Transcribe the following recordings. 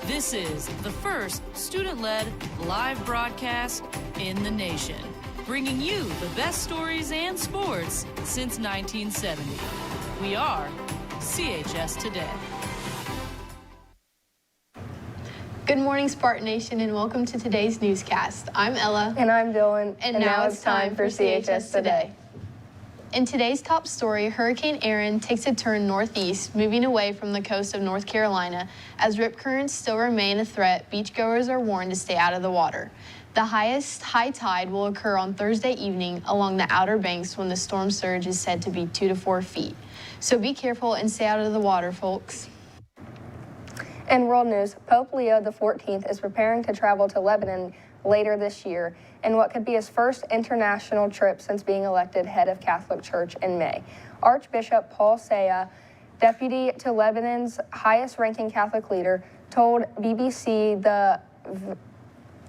This is the first student-led live broadcast in the nation, bringing you the best stories and sports since 1970. We are CHS Today. Good morning, Spartan Nation, and welcome to today's newscast. I'm Ella. And I'm Dylan. And now it's time for CHS Today. In today's top story, Hurricane Erin takes a turn northeast, moving away from the coast of North Carolina. As rip currents still remain a threat, beachgoers are warned to stay out of the water. The highest high tide will occur on Thursday evening along the Outer Banks when the storm surge is said to be 2 to 4 feet. So be careful and stay out of the water, folks. In world news, Pope Leo XIV is preparing to travel to Lebanon later this year in what could be his first international trip since being elected head of Catholic Church in May. Archbishop Paul Saya, deputy to Lebanon's highest-ranking Catholic leader, told BBC the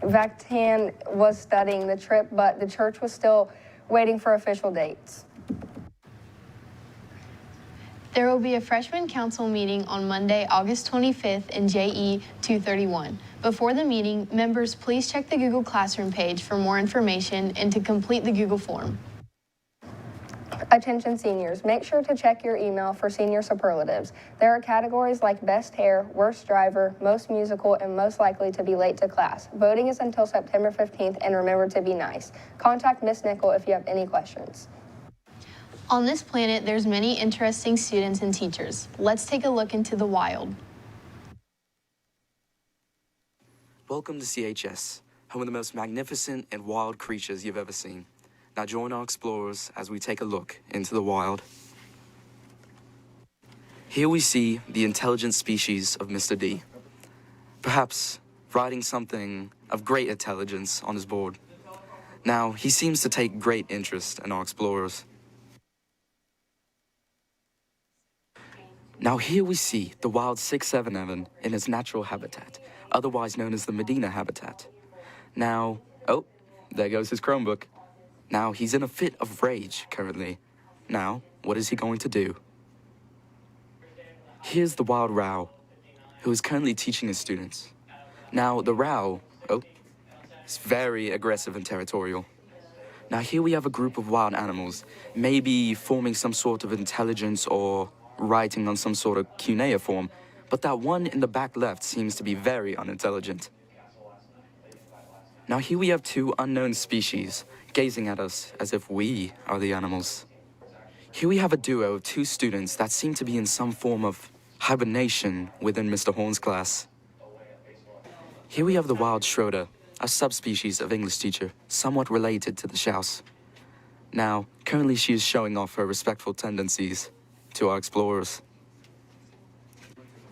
Vatican was studying the trip, but the church was still waiting for official dates. There will be a freshman council meeting on Monday, August 25th in JE 231. Before the meeting, members please check the Google Classroom page for more information and to complete the Google form. Attention seniors, make sure to check your email for senior superlatives. There are categories like best hair, worst driver, most musical, and most likely to be late to class. Voting is until September 15th, and remember to be nice. Contact Ms. Nickel if you have any questions. On this planet, there's many interesting students and teachers. Let's take a look into the wild. Welcome to CHS, home of the most magnificent and wild creatures you've ever seen. Now join our explorers as we take a look into the wild. Here we see the intelligent species of Mr. D, perhaps writing something of great intelligence on his board. Now, he seems to take great interest in our explorers. Now here we see the wild 6'7" in its natural habitat, otherwise known as the Medina habitat. Now, oh, there goes his Chromebook. Now he's in a fit of rage currently. Now, what is he going to do? Here's the wild Rao, who is currently teaching his students. Now the Rao, oh, is very aggressive and territorial. Now here we have a group of wild animals, maybe forming some sort of intelligence or writing on some sort of cuneiform, but that one in the back left seems to be very unintelligent. Now here we have two unknown species gazing at us as if we are the animals. Here we have a duo of two students that seem to be in some form of hibernation within Mr. Horn's class. Here we have the wild Schroeder, a subspecies of English teacher, somewhat related to the Schaus. Now, currently she is showing off her respectful tendencies to our explorers.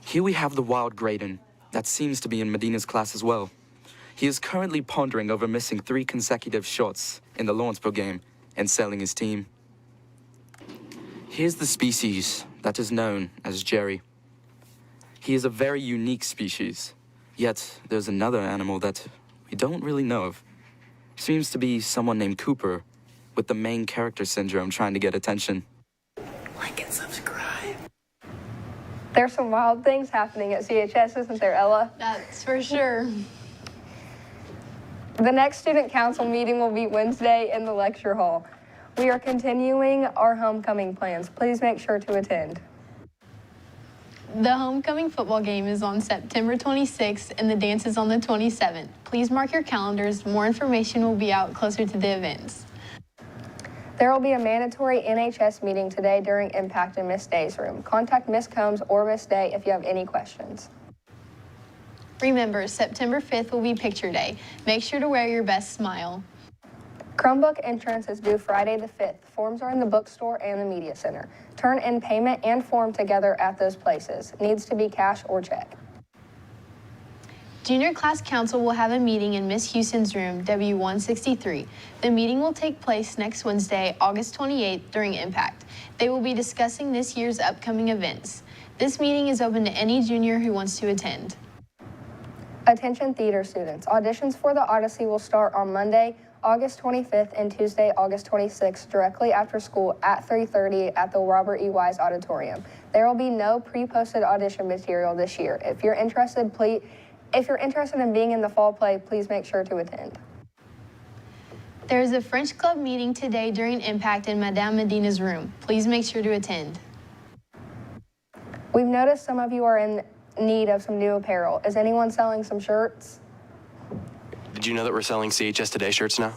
Here we have the wild Graydon, that seems to be in Medina's class as well. He is currently pondering over missing 3 consecutive shots in the Lawrenceville game and selling his team. Here's the species that is known as Jerry. He is a very unique species, yet there's another animal that we don't really know of. Seems to be someone named Cooper, with the main character syndrome trying to get attention. Like and subscribe. There's some wild things happening at CHS, isn't there, Ella? That's for sure. The next student council meeting will be Wednesday in the lecture hall. We are continuing our homecoming plans. Please make sure to attend. The homecoming football game is on September 26th and the dance is on the 27th. Please mark your calendars. More information will be out closer to the events. There will be a mandatory NHS meeting today during Impact in Miss Day's room. Contact Miss Combs or Miss Day if you have any questions. Remember, September 5th will be Picture Day. Make sure to wear your best smile. Chromebook entrance is due Friday the 5th. Forms are in the bookstore and the media center. Turn in payment and form together at those places. Needs to be cash or check. Junior Class Council will have a meeting in Miss Houston's room, W163. The meeting will take place next Wednesday, August 28th, during Impact. They will be discussing this year's upcoming events. This meeting is open to any junior who wants to attend. Attention theater students. Auditions for the Odyssey will start on Monday, August 25th and Tuesday, August 26th, directly after school at 3:30 at the Robert E. Wise Auditorium. There will be no pre-posted audition material this year. If you're interested, please If you're interested in being in the fall play, please make sure to attend. There is a French club meeting today during Impact in Madame Medina's room. Please make sure to attend. We've noticed some of you are in need of some new apparel. Is anyone selling some shirts? Did you know that we're selling CHS Today shirts now?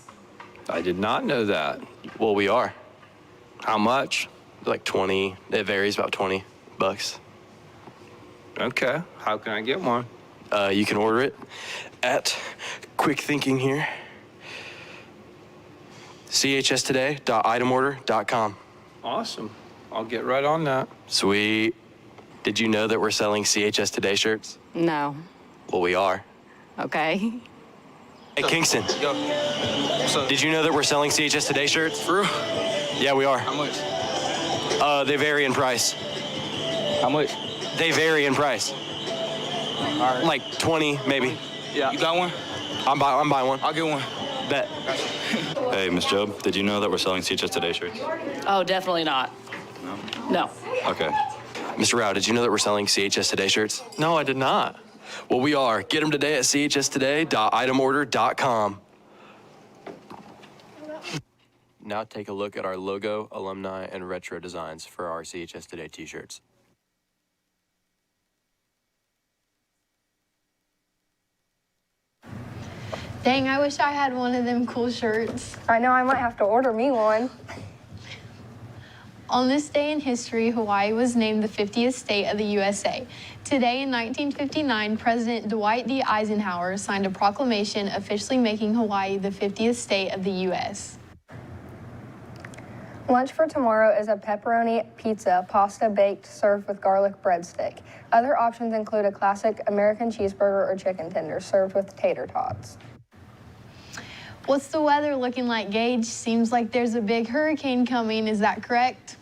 I did not know that. Well, we are. How much? Like 20. It varies, about $20. Okay. How can I get one? You can order it at Quick Thinking here. chstoday.itemorder.com. Awesome. I'll get right on that. Sweet. Did you know that we're selling CHS Today shirts? No. Well, we are. Okay. Hey, Kingston. Yo. What's up? Did you know that we're selling CHS Today shirts? For real? Yeah, we are. How much? They vary in price. How much? They vary in price. All right. Like 20, maybe. Yeah. You got one? I'm buying one. I'll get one. Bet. Hey, Miss Job, did you know that we're selling CHS Today shirts? Oh, definitely not. No. Okay. Mr. Rao, did you know that we're selling CHS Today shirts? No, I did not. Well, we are. Get them today at chstoday.itemorder.com. Now take a look at our logo, alumni, and retro designs for our CHS Today t-shirts. Dang, I wish I had one of them cool shirts. I know I might have to order me one. On this day in history, Hawaii was named the 50th state of the USA. Today in 1959, President Dwight D. Eisenhower signed a proclamation officially making Hawaii the 50th state of the U.S. Lunch for tomorrow is a pepperoni pizza, pasta baked, served with garlic breadstick. Other options include a classic American cheeseburger or chicken tenders, served with tater tots. What's the weather looking like, Gage? Seems like there's a big hurricane coming. Is that correct?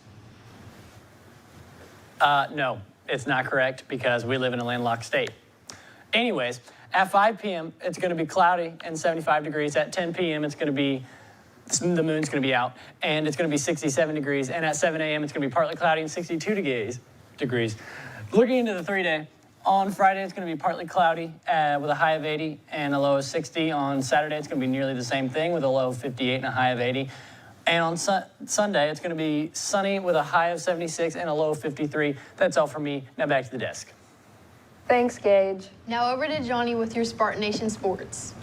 No, it's not correct because we live in a landlocked state. Anyways, at 5 p.m., it's going to be cloudy and 75 degrees. At 10 p.m., the moon's going to be out, and it's going to be 67 degrees. And at 7 a.m., it's going to be partly cloudy and 62 degrees. Looking into the 3-day, on Friday, it's going to be partly cloudy with a high of 80 and a low of 60. On Saturday, it's going to be nearly the same thing with a low of 58 and a high of 80. And on Sunday, it's going to be sunny with a high of 76 and a low of 53. That's all from me. Now back to the desk. Thanks, Gage. Now over to Johnny with your Spartan Nation Sports.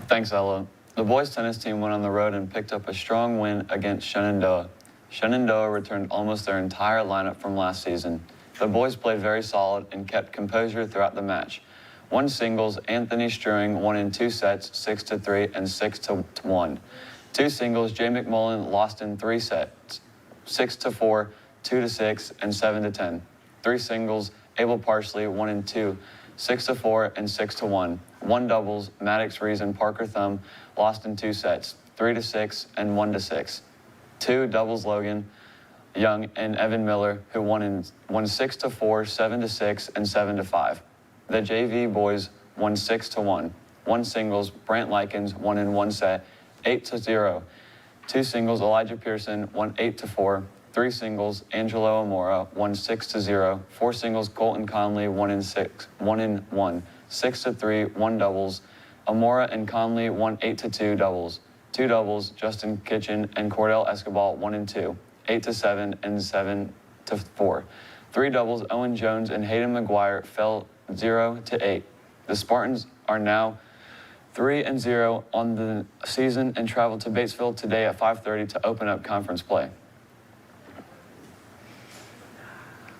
Thanks, Ella. The boys tennis team went on the road and picked up a strong win against Shenandoah. Shenandoah returned almost their entire lineup from last season. The boys played very solid and kept composure throughout the match. One singles, Anthony Struing won in 2 sets, 6-3 and 6-1. 2 singles, Jay McMullen lost in 3 sets, 6-4, 2-6, and 7-10. 3 singles, Abel Parsley won in 2, 6-4 and 6-1. 1 doubles, Maddox Rees and Parker Thumb lost in 2 sets, 3-6 and 1-6. 2 doubles, Logan Young and Evan Miller, who won 6-4, 7-6, and 7-5. The JV boys won 6-1. 1 singles, Brant Likens won in 1 set, 8-0. 2 singles, Elijah Pearson won 8-4. 3 singles, Angelo Amora won 6-0. 4 singles, Colton Conley won in 1. 6-3, 1 doubles. Amora and Conley won 8-2 doubles. 2 doubles, Justin Kitchen and Cordell Escobar won in 2. 8-7 and 7-4. 3 doubles, Owen Jones and Hayden McGuire fell 0-8. The Spartans are now 3-0 on the season and travel to Batesville today at 5:30 to open up conference play.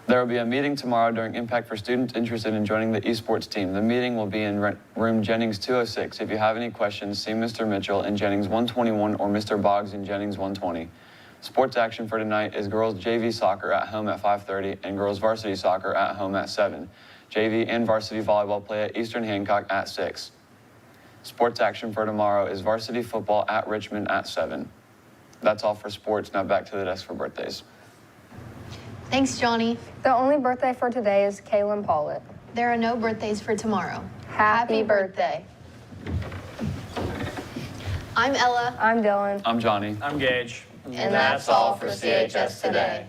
There will be a meeting tomorrow during Impact for students interested in joining the esports team. The meeting will be in room Jennings 206. If you have any questions, see Mr. Mitchell in Jennings 121 or Mr. Boggs in Jennings 120. Sports action for tonight is girls JV soccer at home at 5:30 and girls varsity soccer at home at 7. JV and varsity volleyball play at Eastern Hancock at 6. Sports action for tomorrow is varsity football at Richmond at 7. That's all for sports. Now back to the desk for birthdays. Thanks, Johnny. The only birthday for today is Kaylin Pollitt. There are no birthdays for tomorrow. Happy birthday. I'm Ella. I'm Dylan. I'm Johnny. I'm Gage. And that's all for CHS Today.